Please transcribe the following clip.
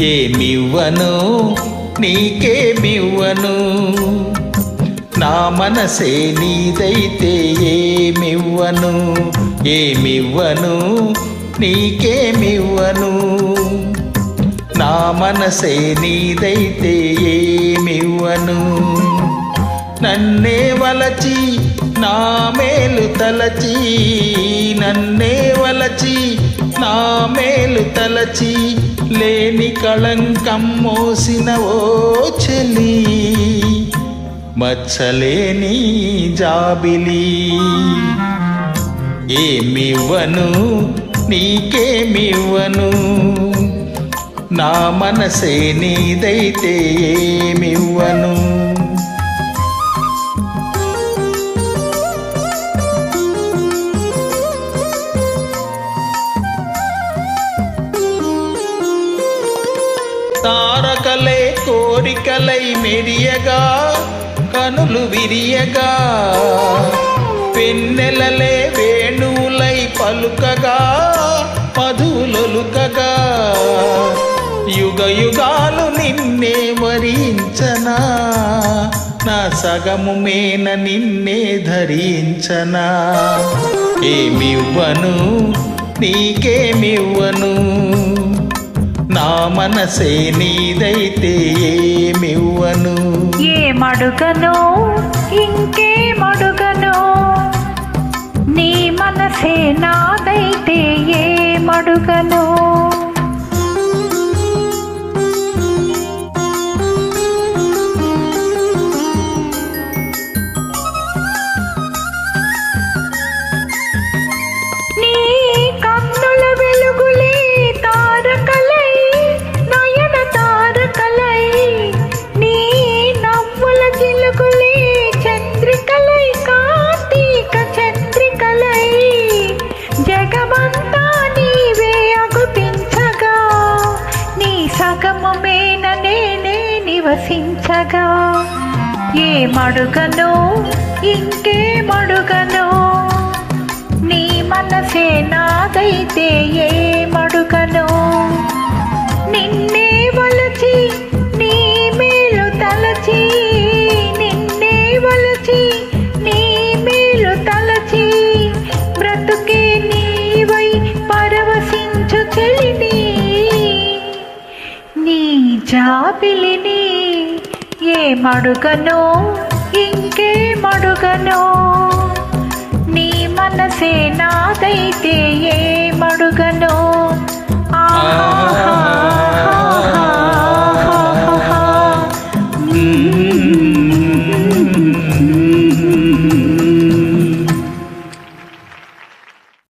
ఏమివ్వను నీకేమివ్వను, నా మనసే నీదైతే ఏమివ్వను. ఏమివ్వను నీకేమివ్వను, నా మనసే నీదైతే ఏమివ్వను. నన్నే వలచి నా మేలు తలచి, నన్నే వలచి నా మేలు తలచి, లేని కళంకం మోసిన ఓ చెలి, మచ్చలేని జాబిలి. ఏమివ్వను నీకేమివ్వను, నా మనసే నీదైతే ఏమివ్వను. తారకలే కోరికలై మెరియగా, కనులు విరియగా, పెన్నెలలే వేణువులై పలుకగా, మధులొలుకగా, యుగ యుగాలు నిన్నే వరించనా, నా సగము మేన నిన్నే ధరించనా. ఏమివ్వను నీకేమివ్వను, నా మనసే నీదైతే ఏమివ్వను. ఏమడుగను ఇంకేమడుగను, నీ మనసే నాదైతే ఏమడుగను. నివసించగా ఏమడుగను ఇంకేమడుగను, నీ మనసే నాదైతే ఏమడుగను. నిన్నే వలచి నీ మేలు తలచి, నిన్నే వలచి నీ మేలు తలచి, బ్రతుకే నీవై పరవశించు చెలిని, నీ జాబిలిని. ఏమడుగను ఇంకేమడుగను, నీ మనసే నాదైతే